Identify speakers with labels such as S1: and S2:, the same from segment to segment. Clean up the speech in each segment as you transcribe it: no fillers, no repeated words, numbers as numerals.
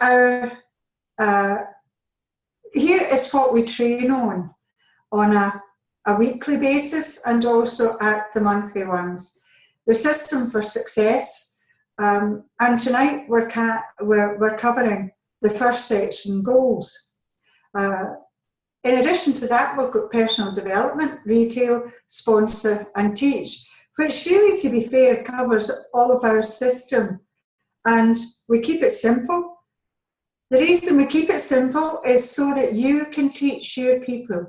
S1: here is what we train on a weekly basis and also at the monthly ones. The system for success, and tonight we're covering the first section, goals. In addition to that, we've got personal development, retail, sponsor and teach, which really, to be fair, covers all of our system, and we keep it simple. The reason we keep it simple is so that you can teach your people.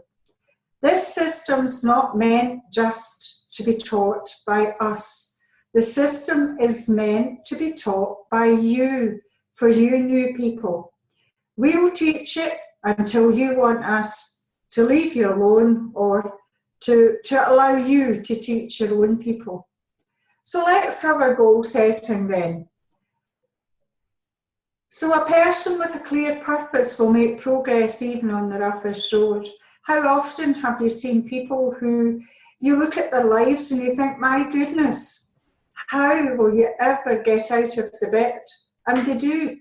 S1: This system's not meant just to be taught by us. The system is meant to be taught by you, for you new people. We'll teach it until you want us to leave you alone or to allow you to teach your own people. So let's cover goal setting then. So a person with a clear purpose will make progress even on the roughest road. How often have you seen people who you look at their lives and you think, my goodness, how will you ever get out of the bit? And they do.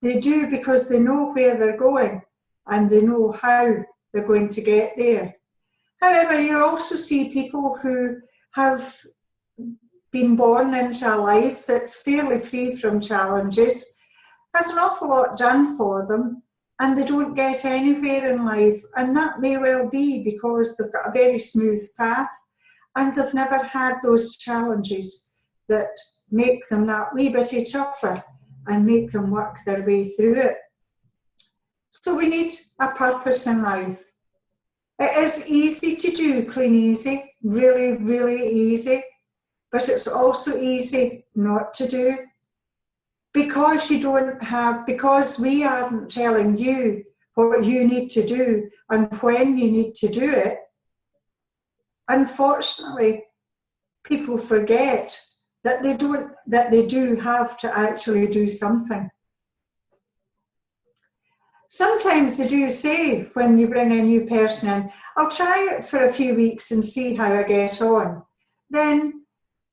S1: They do, because they know where they're going and they know how they're going to get there. However, you also see people who have been born into a life that's fairly free from challenges, has an awful lot done for them, and they don't get anywhere in life. And that may well be because they've got a very smooth path and they've never had those challenges that make them that wee bit tougher and make them work their way through it. So we need a purpose in life. It is easy to do, clean easy, really, really easy, but it's also easy not to do. Because because we aren't telling you what you need to do and when you need to do it, unfortunately, people forget that they do have to actually do something. Sometimes they do say, when you bring a new person in, I'll try it for a few weeks and see how I get on. Then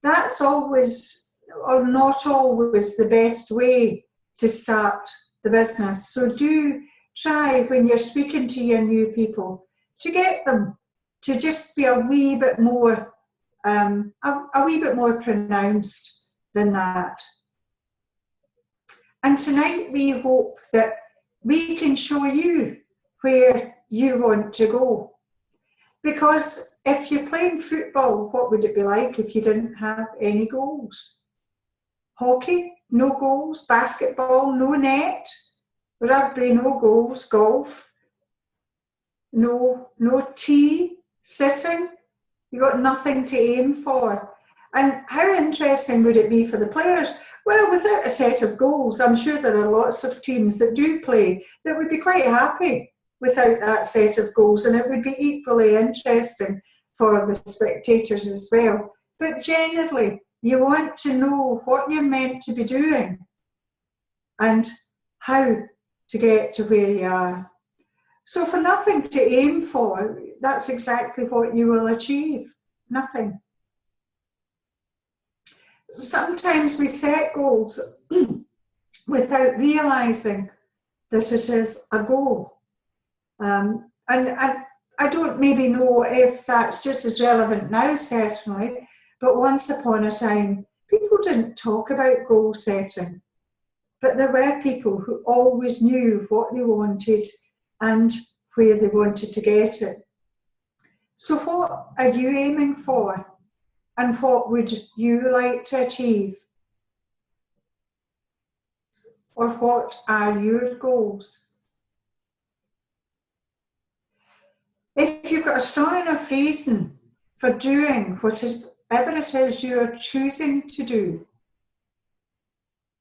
S1: that's always, or not always, the best way to start the business. So do try, when you're speaking to your new people, to get them to just be a wee bit more pronounced than that. And tonight we hope that we can show you where you want to go. Because if you're playing football, what would it be like if you didn't have any goals? Hockey, no goals. Basketball, no net. Rugby, no goals. Golf, no tee, sitting. You got nothing to aim for. And how interesting would it be for the players? Well, without a set of goals, I'm sure there are lots of teams that do play that would be quite happy without that set of goals, and it would be equally interesting for the spectators as well. But generally, you want to know what you're meant to be doing and how to get to where you are. So for nothing to aim for, that's exactly what you will achieve. Nothing. Sometimes we set goals without realizing that it is a goal. And I don't maybe know if that's just as relevant now, certainly, but once upon a time, people didn't talk about goal setting. But there were people who always knew what they wanted and where they wanted to get it. So what are you aiming for? And what would you like to achieve? Or what are your goals? If you've got a strong enough reason for doing whatever it is you're choosing to do,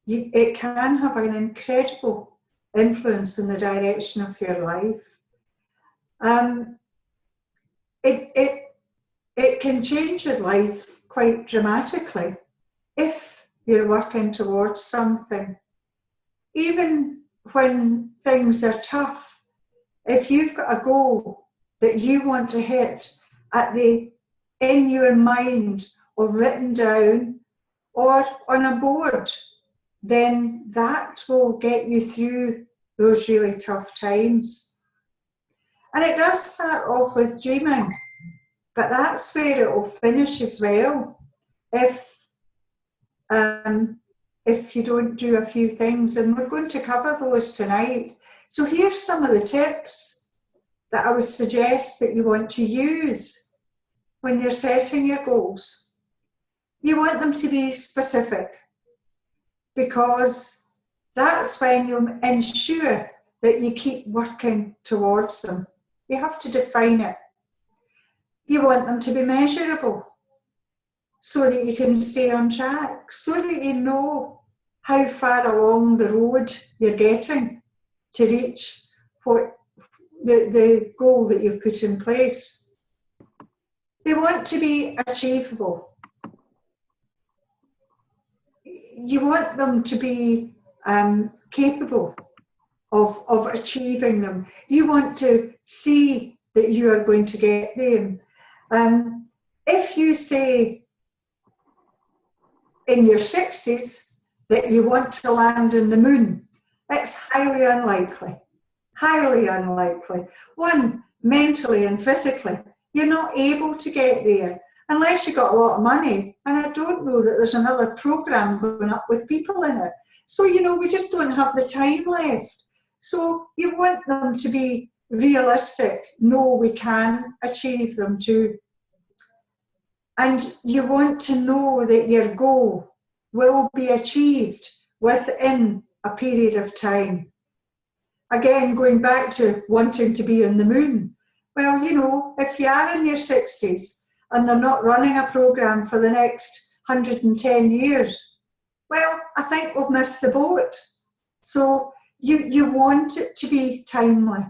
S1: it can have an incredible influence in the direction of your life. It can change your life quite dramatically if you're working towards something. Even when things are tough, if you've got a goal that you want to hit in your mind or written down or on a board then that will get you through those really tough times. And it does start off with dreaming, but that's where it will finish as well. If you don't do a few things, and we're going to cover those tonight. So here's some of the tips that I would suggest that you want to use when you're setting your goals. You want them to be specific, because that's when you'll ensure that you keep working towards them. You have to define it. You want them to be measurable, so that you can stay on track, so that you know how far along the road you're getting to reach what the goal that you've put in place. They want to be achievable. You want them to be capable of achieving them. You want to see that you are going to get them. If you say in your 60s that you want to land on the moon, it's highly unlikely. Highly unlikely. One, mentally and physically, you're not able to get there unless you've got a lot of money. And I don't know that there's another program going up with people in it. So, we just don't have the time left. So you want them to be realistic. No, we can achieve them too. And you want to know that your goal will be achieved within a period of time. Again, going back to wanting to be on the moon. Well, if you are in your 60s and they're not running a program for the next 110 years, well, I think we've missed the boat. So you want it to be timely.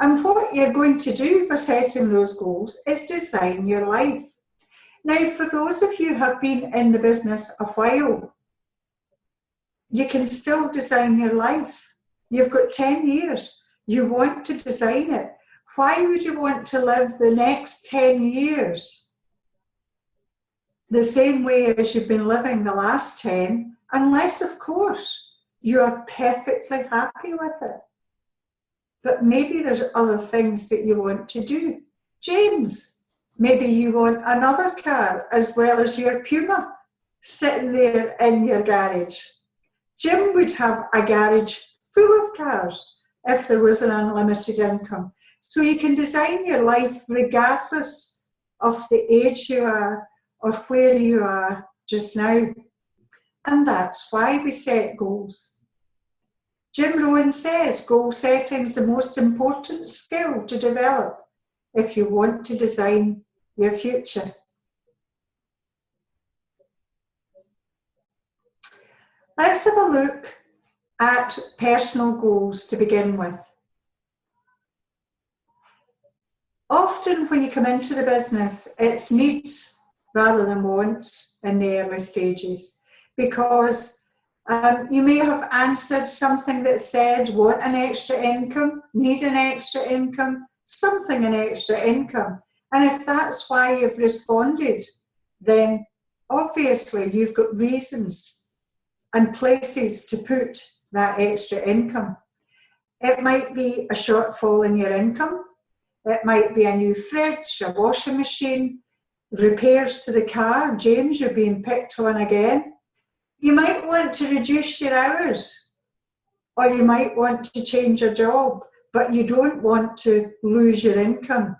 S1: And what you're going to do by setting those goals is design your life. Now, for those of you who have been in the business a while, you can still design your life. You've got 10 years. You want to design it. Why would you want to live the next 10 years the same way as you've been living the last 10, unless, of course, you are perfectly happy with it? But maybe there's other things that you want to do. James, maybe you want another car as well as your Puma sitting there in your garage. Jim would have a garage full of cars if there was an unlimited income. So you can design your life regardless of the age you are or where you are just now. And that's why we set goals. Jim Rohn says goal setting is the most important skill to develop if you want to design your future. Let's have a look at personal goals to begin with. Often when you come into the business, it's needs rather than wants in the early stages, because you may have answered something that said, want an extra income, need an extra income, something an extra income. And if that's why you've responded, then obviously you've got reasons and places to put that extra income. It might be a shortfall in your income. It might be a new fridge, a washing machine, repairs to the car. James, you're being picked on again. You might want to reduce your hours, or you might want to change your job, but you don't want to lose your income.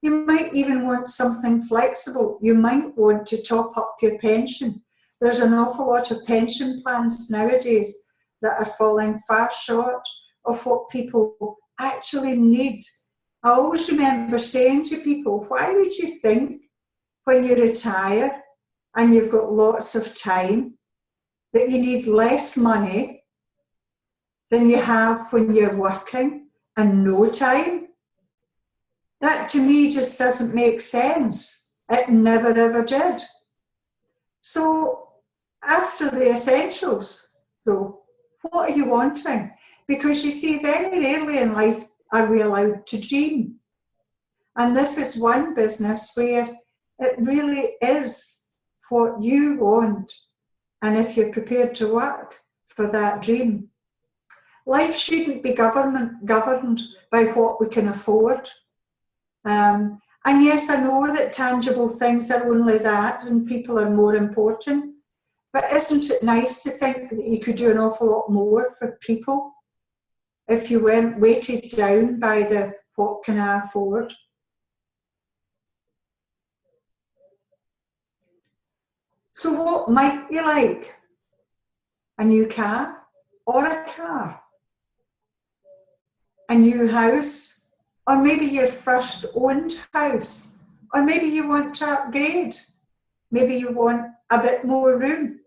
S1: You might even want something flexible. You might want to top up your pension. There's an awful lot of pension plans nowadays that are falling far short of what people actually need. I always remember saying to people, why would you think when you retire and you've got lots of time that you need less money than you have when you're working and no time? That to me just doesn't make sense. It never ever did. So after the essentials though, what are you wanting? Because you see, very rarely in life are we allowed to dream. And this is one business where it really is what you want and if you're prepared to work for that dream. Life shouldn't be governed by what we can afford. And yes, I know that tangible things are only that and people are more important, but isn't it nice to think that you could do an awful lot more for people if you weren't weighted down by the what can I afford? So what might you like? A new car or a car? A new house? Or maybe your first owned house? Or maybe you want to upgrade? Maybe you want a bit more room?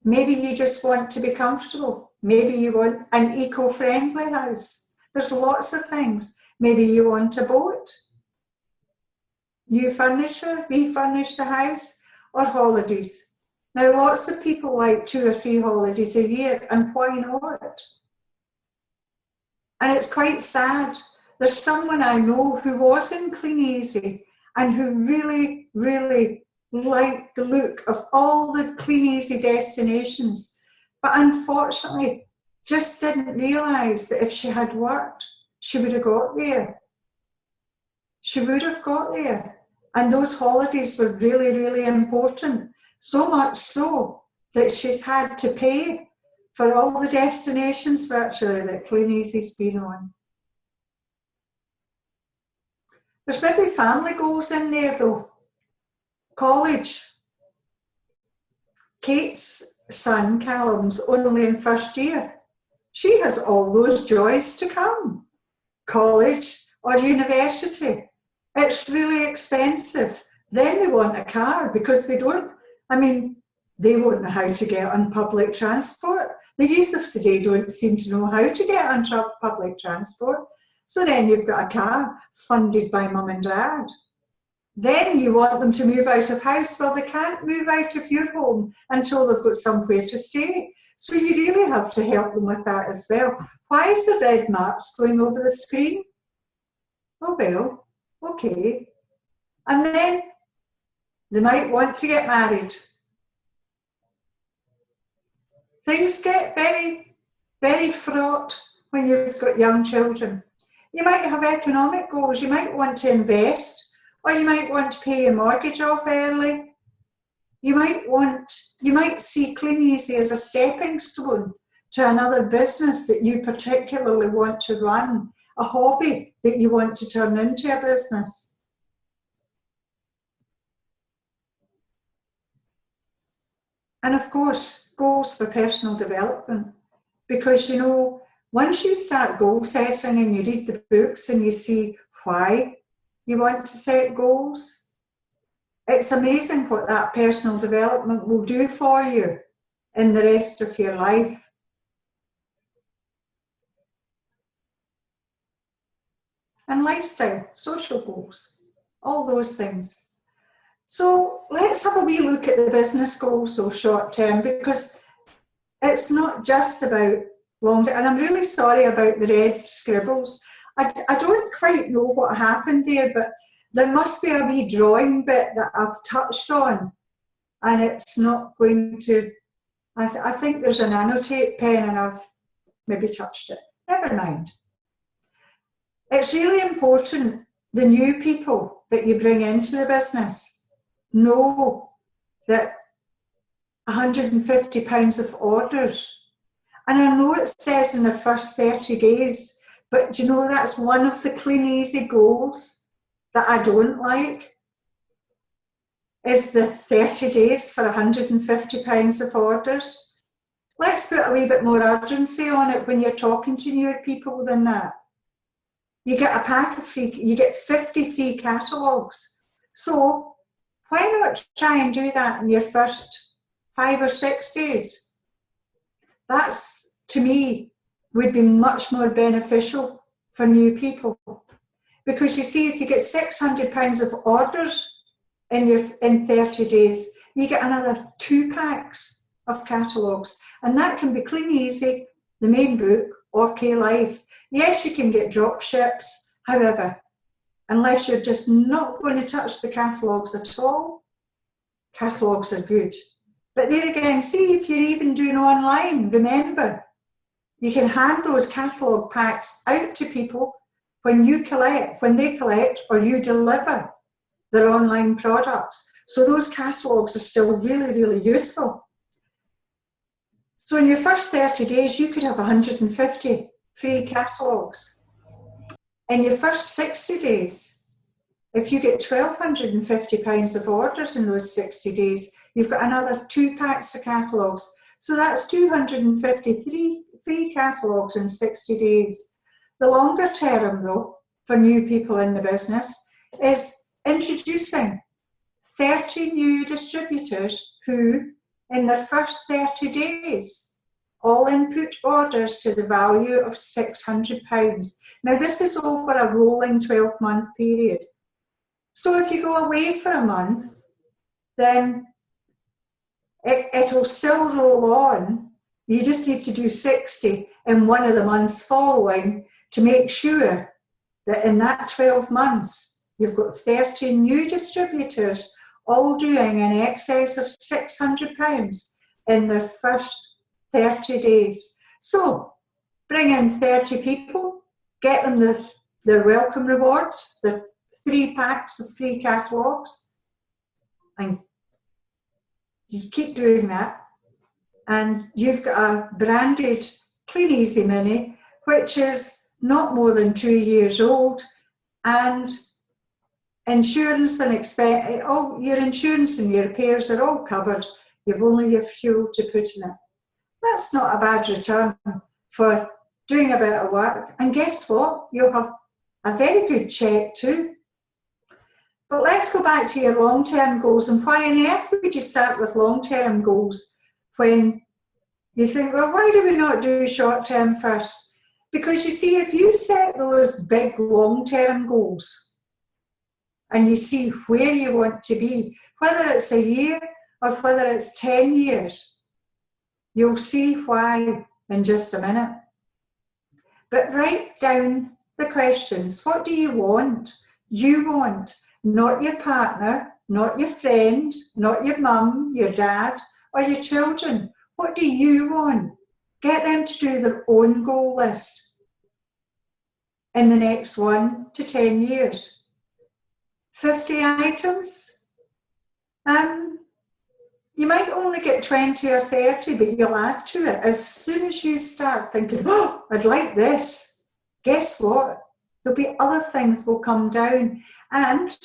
S1: Maybe you just want to be comfortable? Maybe you want an eco-friendly house? There's lots of things. Maybe you want a boat? New furniture? Refurnish the house? Or holidays? Now, lots of people like 2 or 3 holidays a year, and why not? And it's quite sad. There's someone I know who was in Clean Easy and who really, really liked the look of all the Clean Easy destinations, but unfortunately just didn't realise that if she had worked, she would have got there. She would have got there. And those holidays were really, really important. So much so that she's had to pay for all the destinations virtually that Clean Easy's been on. There's maybe family goals in there though. College. Kate's son, Callum's only in first year. She has all those joys to come. College or university. It's really expensive. Then they want a car because they won't know how to get on public transport. The youth of today don't seem to know how to get on public transport. So then you've got a car funded by mum and dad. Then you want them to move out of house. Well, they can't move out of your home until they've got somewhere to stay. So you really have to help them with that as well. Why is the red marks going over the screen? Oh well, okay. And then they might want to get married. Things get very, very fraught when you've got young children. You might have economic goals. You might want to invest, or you might want to pay your mortgage off early. You might see Clean Easy as a stepping stone to another business that you particularly want to run, a hobby that you want to turn into a business. And of course, goals for personal development. Because, you know, once you start goal setting and you read the books and you see why you want to set goals, it's amazing what that personal development will do for you in the rest of your life. And lifestyle, social goals, all those things. So let's have a wee look at the business goals, though, short term, because it's not just about long term. And I'm really sorry about the red scribbles. I don't quite know what happened there, but there must be a wee drawing bit that I've touched on, and it's not going to, I think there's an annotate pen and I've maybe touched it. Never mind. It's really important the new people that you bring into the business know that £150 of orders. And I know it says in the first 30 days, but you know, that's one of the Clean Easy goals that I don't like, is the 30 days for £150 of orders. Let's put a wee bit more urgency on it when you're talking to newer people than that. You get a pack of you get 50 free catalogues. So why not try and do that in your first 5 or 6 days? That's, to me, would be much more beneficial for new people. Because you see, if you get £600 of orders in 30 days, you get another 2 packs of catalogues. And that can be Clean Easy, the main book, or K-Life. Yes, you can get drop ships, however, unless you're just not going to touch the catalogues at all, catalogues are good. But there again, see if you're even doing online, remember, you can hand those catalogue packs out to people when they collect or you deliver their online products. So those catalogues are still really, really useful. So in your first 30 days, you could have 150 free catalogues. In your first 60 days, if you get £1,250 of orders in those 60 days, you've got another 2 packs of catalogues. So that's 253 free catalogues in 60 days. The longer term, though, for new people in the business, is introducing 30 new distributors who, in their first 30 days, all input orders to the value of £600. Now, this is over a rolling 12-month period. So if you go away for a month, then it'll still roll on. You just need to do 60 in one of the months following to make sure that in that 12 months, you've got 30 new distributors all doing in excess of £600 in their first 30 days. So bring in 30 people, get them their welcome rewards, the 3 packs of free catalogues, and you keep doing that. And you've got a branded Clean Easy Mini, which is not more than 2 years old, and insurance and your insurance and your repairs are all covered. You've only your fuel to put in it. That's not a bad return for doing a bit of work. And guess what? You'll have a very good check too. But let's go back to your long-term goals. And why on earth would you start with long-term goals when you think, well, why do we not do short-term first? Because you see, if you set those big long-term goals and you see where you want to be, whether it's a year or whether it's 10 years, you'll see why in just a minute. But write down the questions. What do you want? You want, not your partner, not your friend, not your mum, your dad, or your children. What do you want? Get them to do their own goal list in the next 1 to 10 years. 50 items. You might only get 20 or 30, but you'll add to it. As soon as you start thinking, oh, I'd like this, guess what? There'll be other things will come down. And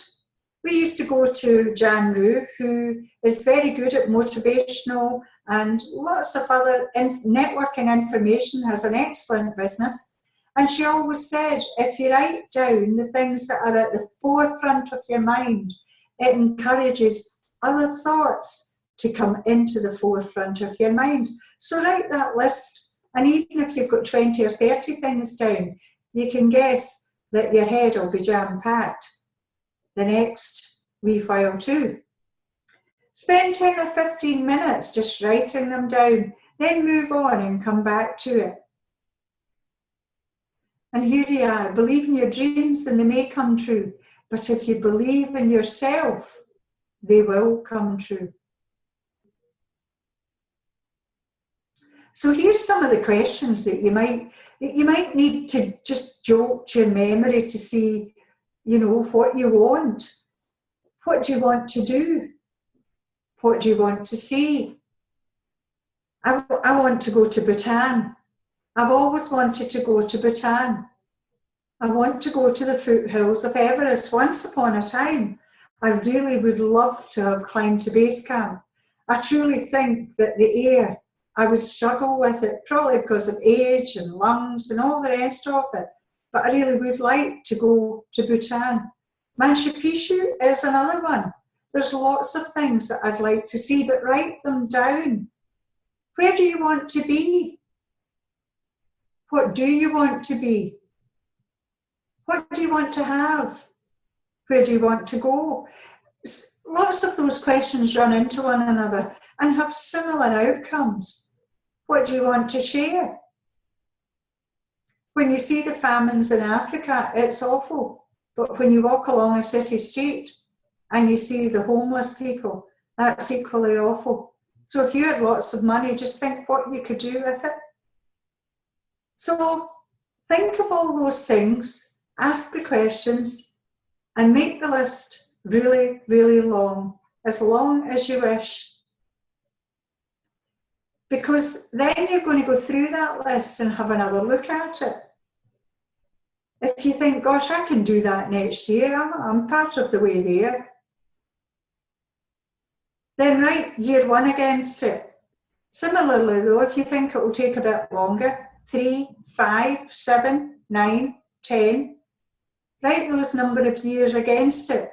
S1: we used to go to Jan Rue, who is very good at motivational and lots of other networking information, has an excellent business. And she always said, if you write down the things that are at the forefront of your mind, it encourages other thoughts to come into the forefront of your mind. So write that list. And even if you've got 20 or 30 things down, you can guess that your head will be jam-packed the next wee while too. Spend 10 or 15 minutes just writing them down, then move on and come back to it. And here you are, believe in your dreams and they may come true. But if you believe in yourself, they will come true. So here's some of the questions that you might need to just jolt your memory to see, what you want. What do you want to do? What do you want to see? I want to go to Bhutan. I've always wanted to go to Bhutan. I want to go to the foothills of Everest. Once upon a time, I really would love to have climbed to base camp. I truly think that the air, I would struggle with it, probably because of age and lungs and all the rest of it. But I really would like to go to Bhutan. Machu Picchu is another one. There's lots of things that I'd like to see, but write them down. Where do you want to be? What do you want to be? What do you want to have? Where do you want to go? Lots of those questions run into one another and have similar outcomes. What do you want to share? When you see the famines in Africa, it's awful. But when you walk along a city street and you see the homeless people, that's equally awful. So if you had lots of money, just think what you could do with it. So think of all those things, ask the questions, and make the list really, really long as you wish. Because then you're going to go through that list and have another look at it. If you think, gosh, I can do that next year, I'm part of the way there, then write year one against it. Similarly though, if you think it will take a bit longer, 3, 5, 7, 9, 10, write those number of years against it.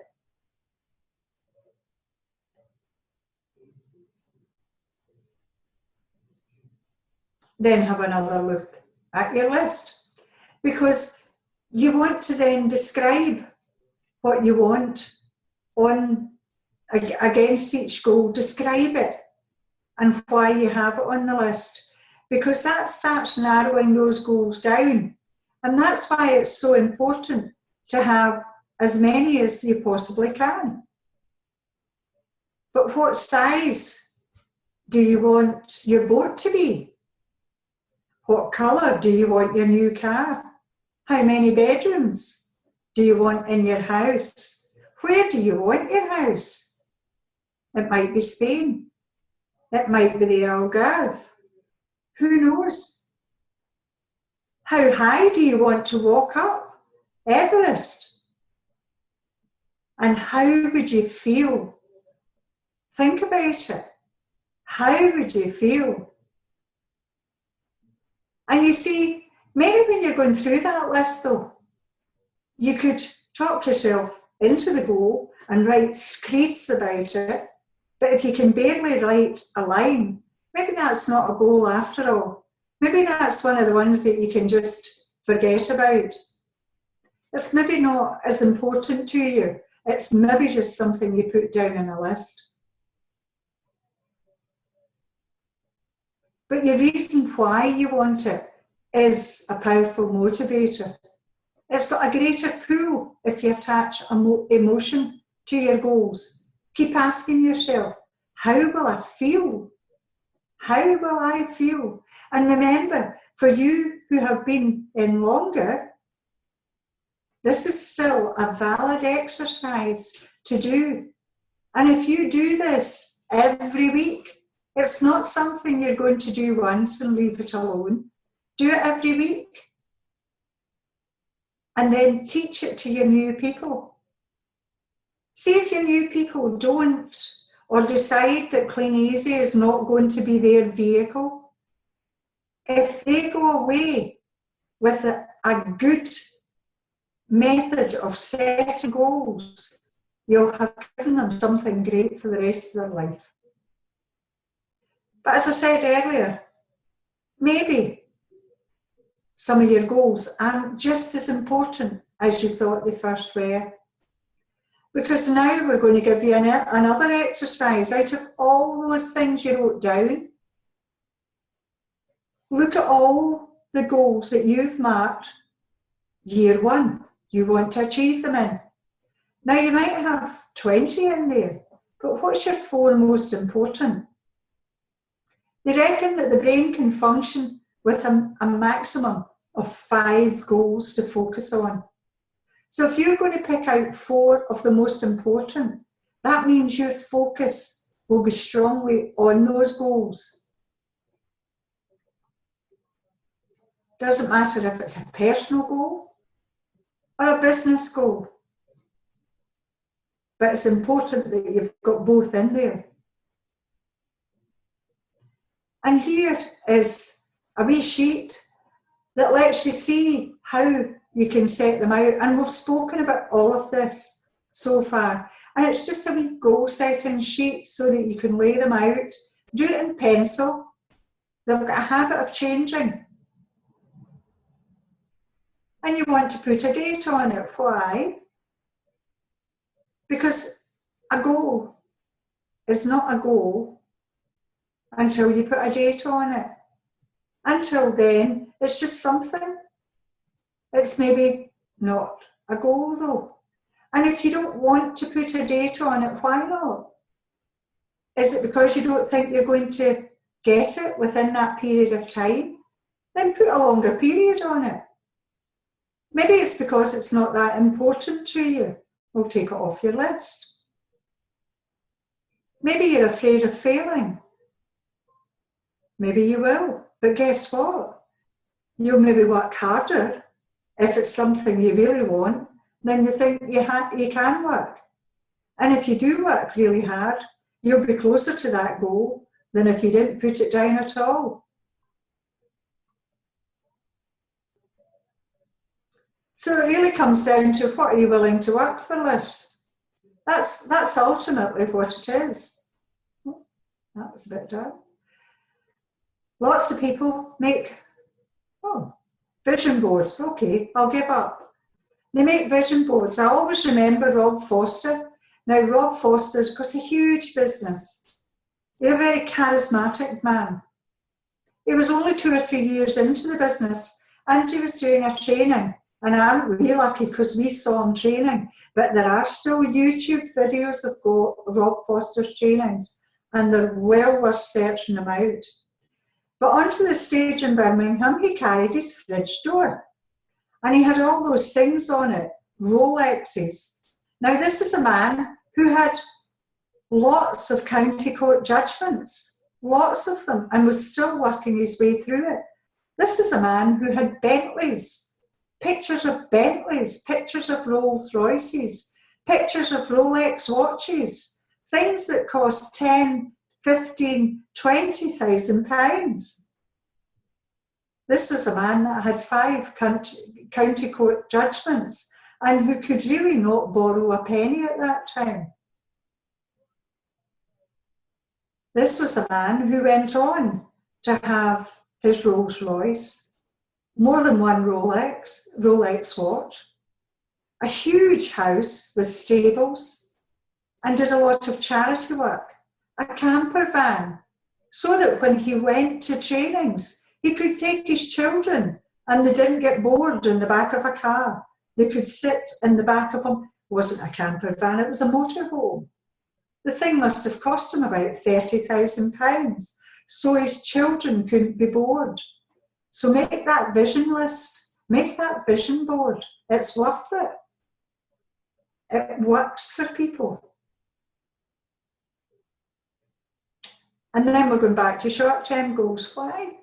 S1: Then have another look at your list, because you want to then describe what you want on against each goal, describe it and why you have it on the list, because that starts narrowing those goals down. And that's why it's so important to have as many as you possibly can. But what size do you want your boat to be? What colour do you want your new car? How many bedrooms do you want in your house? Where do you want your house? It might be Spain. It might be the Algarve. Who knows? How high do you want to walk up Everest? And how would you feel? Think about it. How would you feel? And you see, maybe when you're going through that list though, you could talk yourself into the goal and write screeds about it. But if you can barely write a line, maybe that's not a goal after all. Maybe that's one of the ones that you can just forget about. It's maybe not as important to you. It's maybe just something you put down on a list. But your reason why you want it is a powerful motivator. It's got a greater pull if you attach emotion to your goals. Keep asking yourself, how will I feel? How will I feel? And remember, for you who have been in longer, this is still a valid exercise to do. And if you do this every week, it's not something you're going to do once and leave it alone. Do it every week. And then teach it to your new people. See if your new people don't or decide that Clean Easy is not going to be their vehicle. If they go away with a good method of setting goals, you'll have given them something great for the rest of their life. But as I said earlier, maybe some of your goals aren't just as important as you thought they first were. Because now we're going to give you another exercise. Out of all those things you wrote down, look at all the goals that you've marked year one. You want to achieve them in. Now you might have 20 in there, but what's your 4 most important? They reckon that the brain can function with a maximum of 5 goals to focus on. So if you're going to pick out 4 of the most important, that means your focus will be strongly on those goals. Doesn't matter if it's a personal goal or a business goal, but it's important that you've got both in there. And here is a wee sheet that lets you see how you can set them out. And we've spoken about all of this so far. And it's just a wee goal setting sheet so that you can lay them out. Do it in pencil. They've got a habit of changing. And you want to put a date on it. Why? Because a goal is not a goal until you put a date on it. Until then, it's just something. It's maybe not a goal though. And if you don't want to put a date on it, why not? Is it because you don't think you're going to get it within that period of time? Then put a longer period on it. Maybe it's because it's not that important to you. We'll take it off your list. Maybe you're afraid of failing. Maybe you will. But guess what? You'll maybe work harder if it's something you really want than you think you can work. And if you do work really hard, you'll be closer to that goal than if you didn't put it down at all. So it really comes down to what are you willing to work for list. That's ultimately what it is. Oh, that was a bit dark. Lots of people make vision boards. Okay, I'll give up. They make vision boards. I always remember Rob Foster. Now, Rob Foster's got a huge business. He's a very charismatic man. He was only 2 or 3 years into the business, and he was doing a training. And I'm really lucky because we saw him training. But there are still YouTube videos of Rob Foster's trainings, and they're well worth searching them out. But onto the stage in Birmingham, he carried his fridge door. And he had all those things on it, Rolexes. Now, this is a man who had lots of county court judgments, lots of them, and was still working his way through it. This is a man who had Bentleys, pictures of Bentleys, pictures of Rolls Royces, pictures of Rolex watches, things that cost 10, 15, 20,000 pounds. This was a man that had 5 county court judgments and who could really not borrow a penny at that time. This was a man who went on to have his Rolls Royce, more than one Rolex watch, a huge house with stables, and did a lot of charity work, a camper van, so that when he went to trainings, he could take his children and they didn't get bored in the back of a car. They could sit in the back of them. It wasn't a camper van, it was a motorhome. The thing must have cost him about £30,000, so his children couldn't be bored. So make that vision list, make that vision board. It's worth it. It works for people. And then we're going back to short-term goals. Why?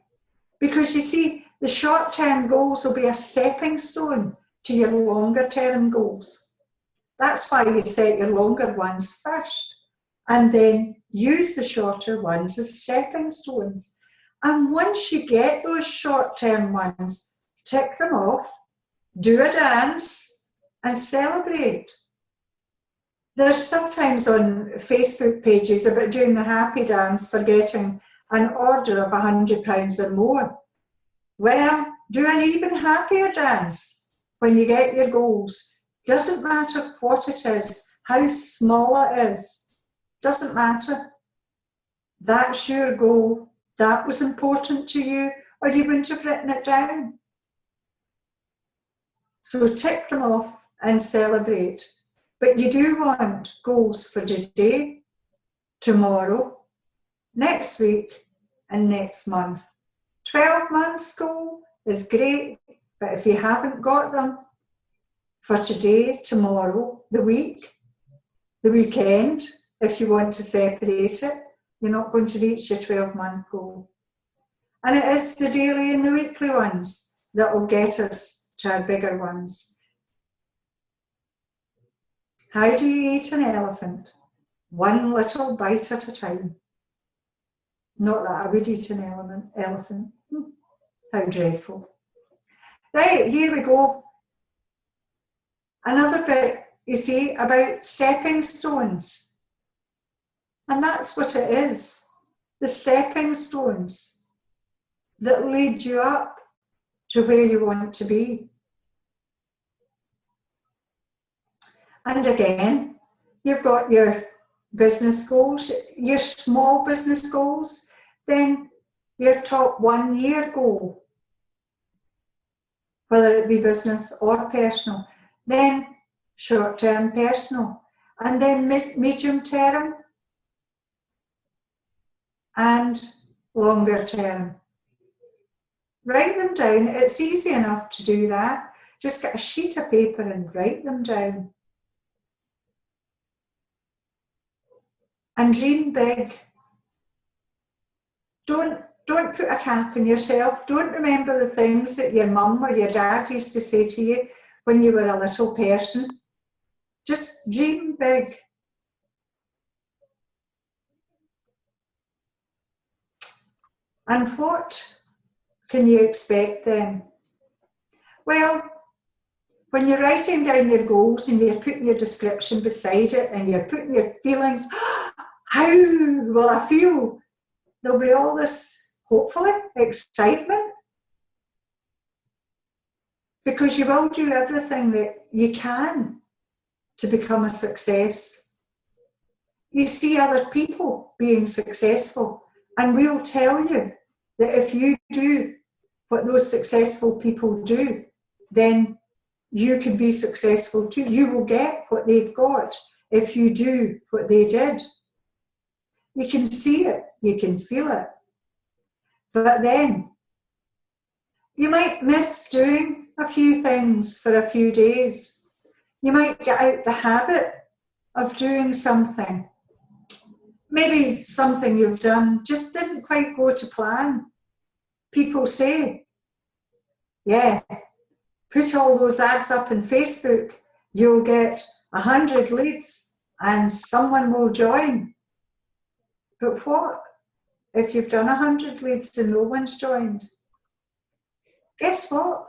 S1: Because you see, the short-term goals will be a stepping stone to your longer-term goals. That's why you set your longer ones first, and then use the shorter ones as stepping stones. And once you get those short-term ones, tick them off, do a dance, and celebrate. There's sometimes on Facebook pages about doing the happy dance for getting an order of £100 or more. Well, do an even happier dance when you get your goals. Doesn't matter what it is, how small it is, doesn't matter. That's your goal. That was important to you, or you wouldn't have written it down. So tick them off and celebrate. But you do want goals for today, tomorrow, next week, and next month. 12 months goal is great, but if you haven't got them for today, tomorrow, the week, the weekend, if you want to separate it, you're not going to reach your 12-month goal. And it is the daily and the weekly ones that will get us to our bigger ones. How do you eat an elephant? One little bite at a time. Not that I would eat an elephant. How dreadful. Right, here we go. Another bit, you see, about stepping stones. And that's what it is. The stepping stones that lead you up to where you want to be. And again, you've got your business goals, your small business goals, then your top 1 year goal, whether it be business or personal, then short-term personal, and then medium-term and longer term. Write them down. It's easy enough to do that. Just get a sheet of paper and write them down. And dream big. Don't put a cap on yourself. Don't remember the things that your mum or your dad used to say to you when you were a little person. Just dream big. And what can you expect then? Well, when you're writing down your goals and you're putting your description beside it and you're putting your feelings, how will I feel? There'll be all this, hopefully, excitement. Because you will do everything that you can to become a success. You see other people being successful, and we'll tell you that if you do what those successful people do, then you can be successful too. You will get what they've got if you do what they did. You can see it, you can feel it. But then you might miss doing a few things for a few days. You might get out the habit of doing something. Maybe something you've done just didn't quite go to plan. People say, yeah, put all those ads up on Facebook, you'll get 100 leads and someone will join. But what if you've done 100 leads and no one's joined? Guess what?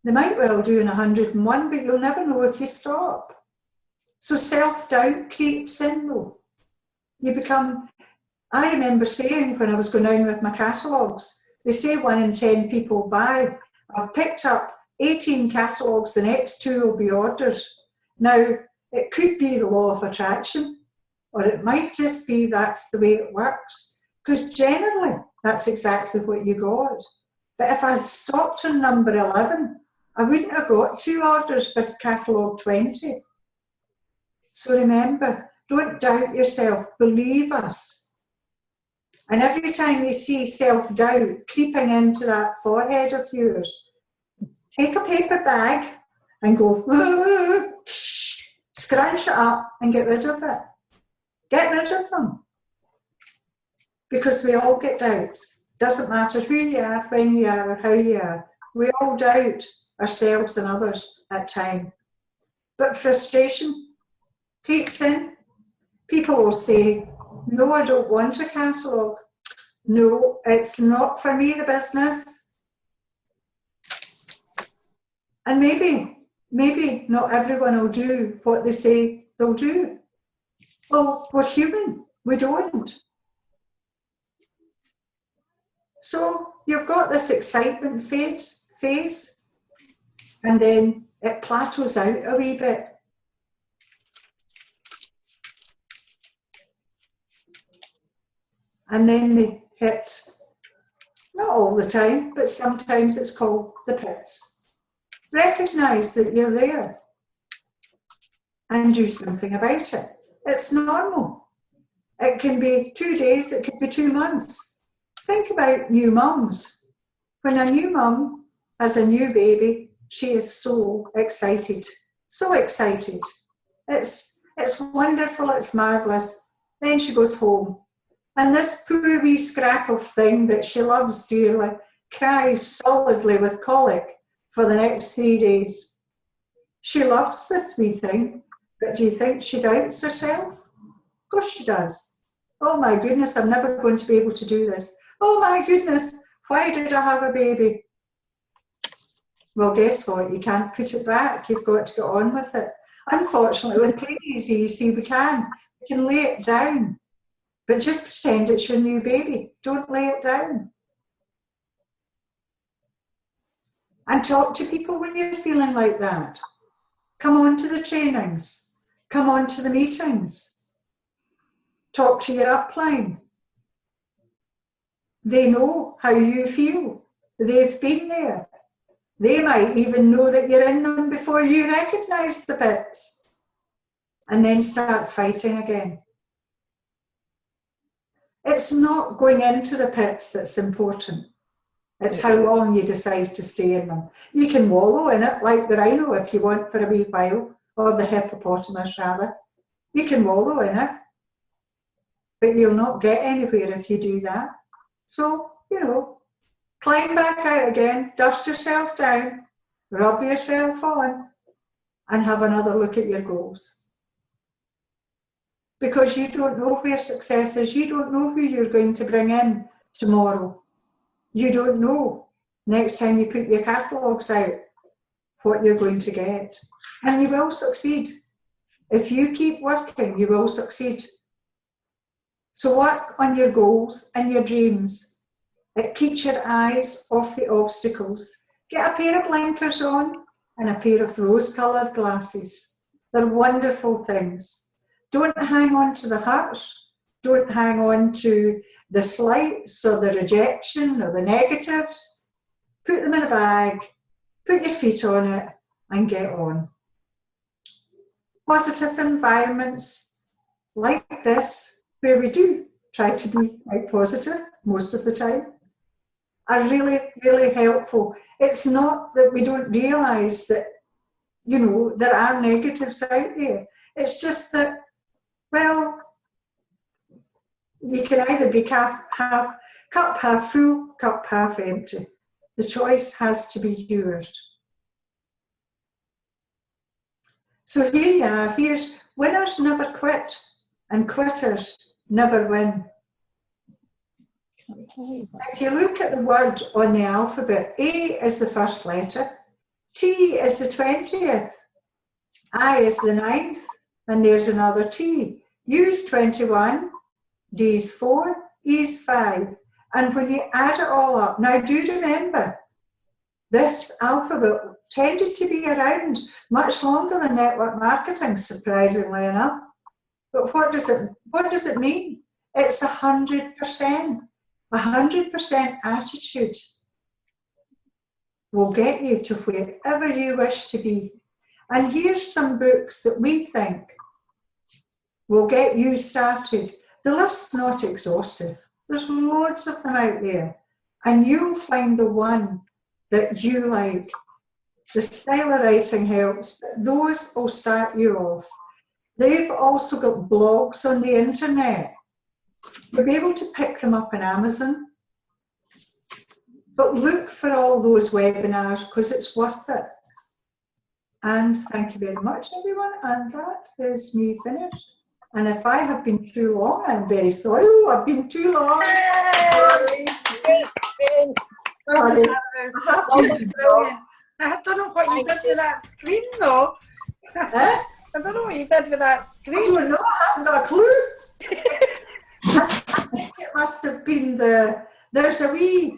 S1: They might well do 101, but you'll never know if you stop. So self-doubt creeps in though. You become, I remember saying when I was going down with my catalogues, they say 1 in 10 people buy. I've picked up 18 catalogues, the next 2 will be orders. Now, it could be the law of attraction, or it might just be that's the way it works. Because generally, that's exactly what you got. But if I had stopped on number 11, I wouldn't have got 2 orders for catalogue 20. So remember, don't doubt yourself, believe us. And every time you see self-doubt creeping into that forehead of yours, take a paper bag and go, scrunch it up and get rid of it. Get rid of them. Because we all get doubts. Doesn't matter who you are, when you are, or how you are. We all doubt ourselves and others at times. But frustration creeps in. People will say, no, I don't want a catalogue. No, it's not for me, the business. And maybe not everyone will do what they say they'll do. Well, we're human, we don't. So you've got this excitement phase, and then it plateaus out a wee bit. And then they hit, not all the time, but sometimes it's called the pits. Recognise that you're there and do something about it. It's normal. It can be 2 days, it could be 2 months. Think about new mums. When a new mum has a new baby, she is so excited, so excited. It's wonderful, it's marvellous. Then she goes home. And this poor wee scrap of thing that she loves dearly cries solidly with colic for the next 3 days. She loves this wee thing, but do you think she doubts herself? Of course she does. Oh my goodness, I'm never going to be able to do this. Oh my goodness, why did I have a baby? Well, guess what? You can't put it back. You've got to get on with it. Unfortunately, with Clean Easy, you see, we can lay it down. But just pretend it's your new baby. Don't lay it down. And talk to people when you're feeling like that. Come on to the trainings. Come on to the meetings. Talk to your upline. They know how you feel. They've been there. They might even know that you're in them before you recognise the pits. And then start fighting again. It's not going into the pits that's important. It's how long you decide to stay in them. You can wallow in it like the rhino if you want for a wee while, or the hippopotamus rather. You can wallow in it, but you'll not get anywhere if you do that. So, you know, climb back out again, dust yourself down, rub yourself on, and have another look at your goals. Because you don't know where success is. You don't know who you're going to bring in tomorrow. You don't know next time you put your catalogues out what you're going to get. And you will succeed. If you keep working, you will succeed. So work on your goals and your dreams. It keeps your eyes off the obstacles. Get a pair of blinkers on and a pair of rose-coloured glasses. They're wonderful things. Don't hang on to the hurts. Don't hang on to the slights or the rejection or the negatives. Put them in a bag, put your feet on it and get on. Positive environments like this, where we do try to be quite positive most of the time, are really, really helpful. It's not that we don't realise that, you know, there are negatives out there. It's just that, well, you can either be cup half full, cup half empty. The choice has to be yours. So here you are. Here's winners never quit and quitters never win. If you look at the word on the alphabet, A is the first letter, T is the 20th, I is the 9th, and there's another T. U's 21, D's 4, E's 5. And when you add it all up, now do remember, this alphabet tended to be around much longer than network marketing, surprisingly enough. But what does it mean? It's 100%. 100% attitude will get you to wherever you wish to be. And here's some books that we think will get you started. The list's not exhaustive. There's loads of them out there. And you'll find the one that you like. The style of writing helps, but those will start you off. They've also got blogs on the internet. You'll be able to pick them up on Amazon. But look for all those webinars because it's worth it. And thank you very much, everyone. And that is me finished. And if I have been too long, I'm very sorry. Oh, I've been too long. Sorry.
S2: Sorry. I don't know what you did with that screen, though. I don't know what you did with that screen.
S1: I don't know. I haven't got a clue. I think it must have been there's a wee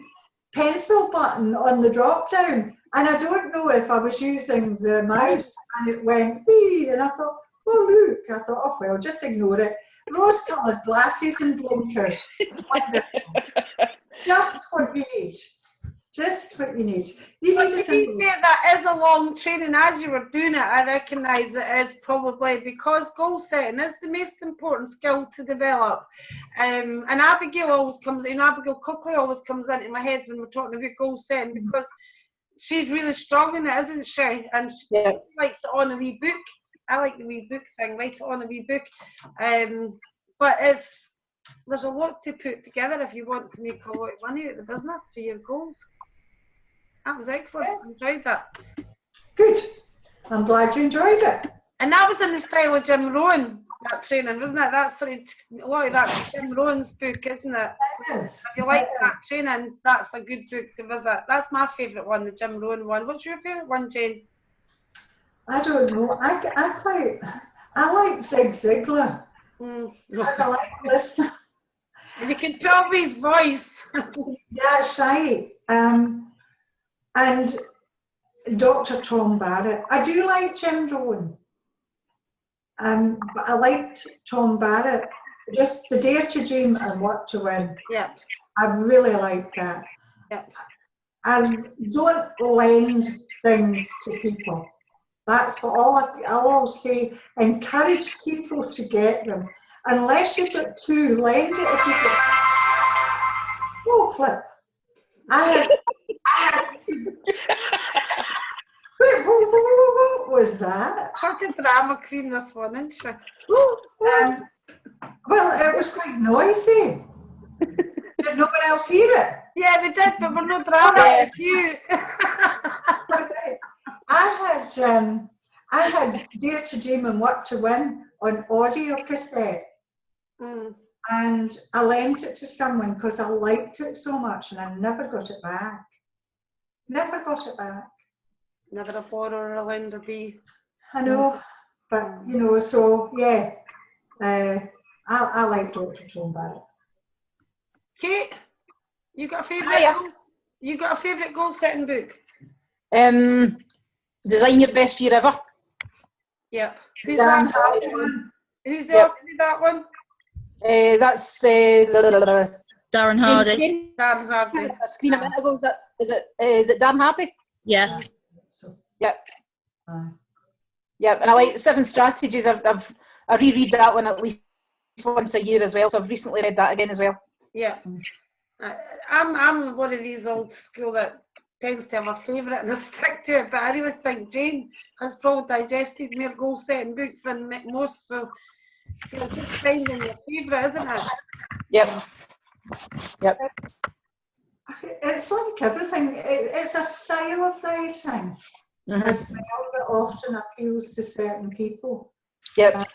S1: pencil button on the drop down, and I don't know if I was using the mouse and it went wee, and I thought, oh look, I thought, oh well, just ignore it. Rose-coloured glasses and blinkers. Just what you need. Just what you need.
S2: But to be fair, that is a long training. As you were doing it, I recognise it is probably because goal setting is the most important skill to develop. And Abigail always comes in, Abigail Coakley always comes into my head when we're talking about goal setting because she's really strong in it, isn't she? And she likes it on a wee book. I like the wee book thing, write it on a wee book. But there's a lot to put together if you want to make a lot of money out of the business for your goals. That was excellent. I enjoyed that.
S1: Good. I'm glad you enjoyed it.
S2: And that was in the style of Jim Rohn, that training, wasn't it? That's a lot of that's Jim Rohn's book, isn't it? So if you like that training, that's a good book to visit. That's my favourite one, the Jim Rohn one. What's your favourite one, Jane?
S1: I don't know. I like Zig Ziglar. I like listening.
S2: You can tell his voice.
S1: That's right. And Dr. Tom Barrett. I do like Jim Rohn. But I liked Tom Barrett. Just the Dare to Dream and Work to Win.
S2: Yeah.
S1: I really like that.
S2: Yeah.
S1: And don't lend things to people. That's what I'll say. Encourage people to get them. unless you've got two, lend it if you've got. Oh, flip. I had wait, what was that?
S2: Such a drama queen, this one, isn't she?
S1: Well, it was quite noisy. Did no one else hear it?
S2: Yeah, we did, but we're not drama like you.
S1: I had Dare to Dream and What to Win on audio cassette, and I lent it to someone because I liked it so much, and I never got it back. Never got it back.
S2: Never a borrow or a lender be.
S1: I know, but you know, so yeah, I like Dr. Joan Barrett.
S2: Kate, you got a favourite? You got a favourite goal-setting book?
S3: Design Your Best Year Ever.
S2: Yep. Who's
S1: Dan
S2: that
S1: Hardy
S2: one?
S1: one.
S2: Who's the author of that one?
S3: That's
S4: Darren Hardy.
S2: Dan Hardy.
S3: A screen a minute ago. Is it Darren Hardy?
S4: Yeah.
S3: Yep. Yep. And I like 7 Strategies. I reread that one at least once a year as well. So I've recently read that again as well.
S2: Yeah. I'm one of these old school that tends to have a favourite and I stick to it, but I really think Jane has probably digested more goal setting books than most, so it's just finding your favourite, isn't it?
S3: Yep.
S1: It's like everything. It's a style of writing. A style that often appeals to certain people.
S3: Yep.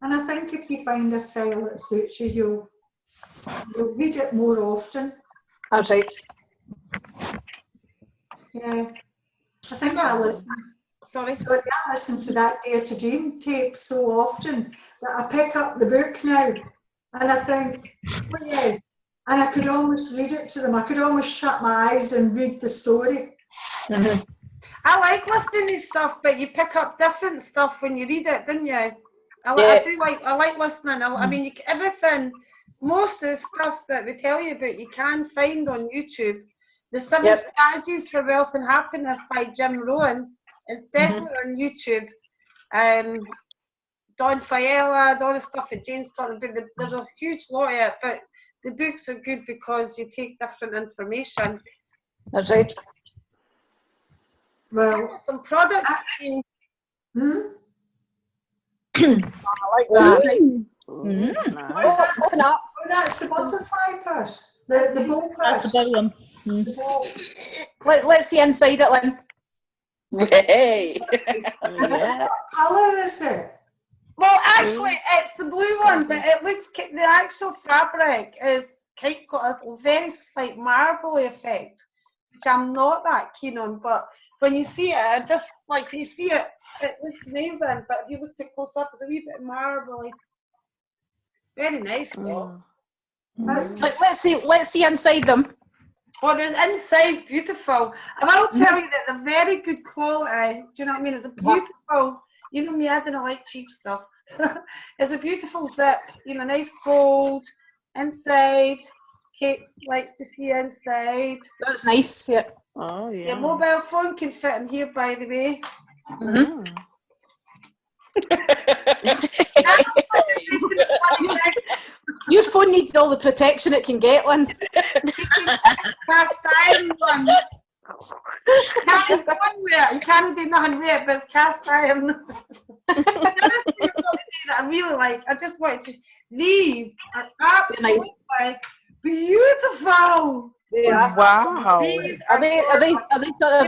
S1: And I think if you find a style that suits you, you'll read it more often.
S3: That's right.
S1: Yeah. I think I listen to that Dare to Dream tape so often that I pick up the book now and I think, oh yes, and I could almost read it to them. I could almost shut my eyes and read the story.
S2: I like listening to stuff, but you pick up different stuff when you read it, didn't you? I like listening. I mean, everything, most of the stuff that we tell you about, you can find on YouTube. The 7 Strategies for Wealth and Happiness by Jim Rohn is definitely on YouTube. Don Failla, all the stuff that Jane's talking about, there's a huge lot of it, but the books are good because you take different information.
S3: That's right.
S1: Well,
S2: some products.
S1: I
S3: like that.
S1: What's that?
S3: Open up.
S1: Oh, that's the butterfly purse. The bow purse.
S4: That's the bow one.
S3: Let's see inside it, Lynn.
S5: Hey.
S1: What colour is it?
S2: Well, actually, it's the blue one, but it looks, the actual fabric is got a very slight marbly effect, which I'm not that keen on. But when you see it, when you see it, it looks amazing. But if you look at close up, it's a wee bit marbly. Very nice, though.
S3: Let's see inside them.
S2: Well, the inside's beautiful. And I'll tell you that they're very good quality. Do you know what I mean? It's a beautiful, you know me, I didn't like cheap stuff. It's a beautiful zip, nice gold inside. Kate likes to see inside.
S3: That's nice, yeah.
S5: Oh, yeah.
S2: Your mobile phone can fit in here, by the way.
S3: Your phone needs all the protection it can get, Lynn.
S2: Cast iron one. You can't do nothing with it, but it's cast iron. I really like. I just wanted to. These are absolutely beautiful.
S3: Yeah.
S5: Wow.
S3: Are they sort of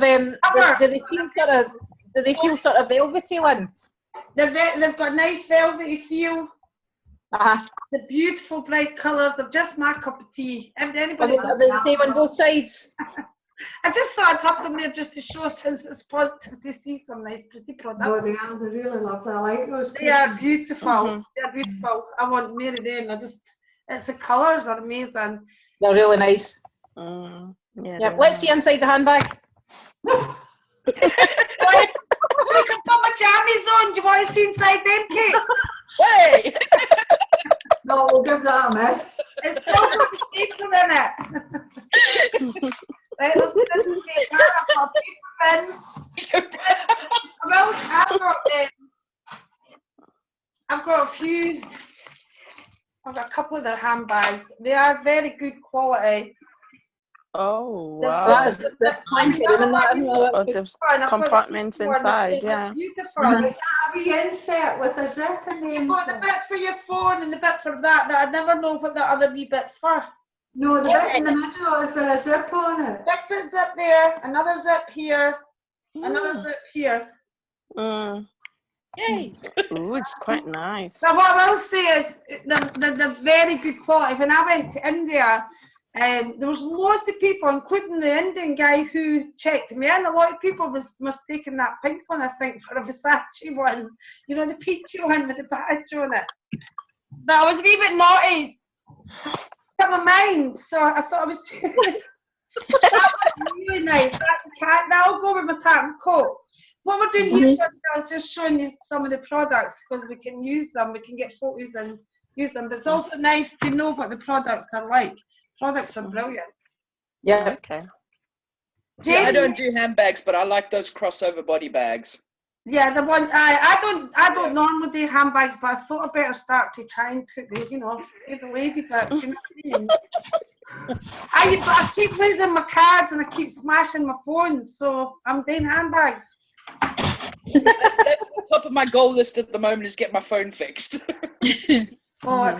S3: do they feel sort of velvety, Lynn?
S2: They've got nice velvety feel. The beautiful bright colours. They're just my cup of tea. Are they
S3: the same on both sides?
S2: I just thought I'd have them there just to show, since it's positive to see some nice pretty products.
S1: Oh, they are. They're really lovely. I like those.
S2: They are beautiful. They're beautiful. I want more of them. It's the colours are amazing.
S3: They're really nice.
S5: Yeah.
S3: Let's see inside the handbag.
S2: I can put my jammies on. Do you want to see inside them, Kate?
S5: Hey!
S1: No, we'll give that a miss.
S2: It's still got the paper in it. Right, let's put this in paper. I've got a paper bin. I've got a few I've got a couple of their handbags. They are very good quality.
S5: Oh,
S2: They're
S5: wow.
S3: That's plenty room in that, isn't
S5: Oh,
S3: it?
S5: there's
S2: I've got
S5: compartments
S2: one that
S5: inside,
S2: is
S5: yeah.
S2: Beautiful.
S3: Mhm.
S1: Is that a wee insert with a zip in the
S2: You've got the
S1: insert?
S2: bit for your phone and the bit for that I never know what the other wee bit's for.
S1: No, the bit in the middle, is there a zip on it?
S2: Big bit zip there, another zip here, another zip here.
S5: Mm.
S6: Yay!
S5: Ooh, it's quite nice.
S2: So what I will say is they're very good quality. When I went to India, there was loads of people, including the Indian guy who checked me in. A lot of people was mistaking that pink one, I think, for a Versace one. You know, the peachy one with the badge on it. But I was a wee bit naughty. Got my mind, so I thought I was. That was really nice. That's a cat. That'll go with my pattern coat. What we're doing here, I was just showing you some of the products because we can use them. We can get photos and use them. But it's also nice to know what the products are like. Products are brilliant.
S3: Yeah.
S5: Okay.
S6: See, I don't do handbags, but I like those crossover body bags.
S2: Yeah, the one I don't normally do handbags, but I thought I'd better start to try and put the the lady bit. You know what I mean? I keep losing my cards and I keep smashing my phones, so I'm doing handbags.
S6: That's the top of my goal list at the moment is get my phone fixed.
S2: Oh, it's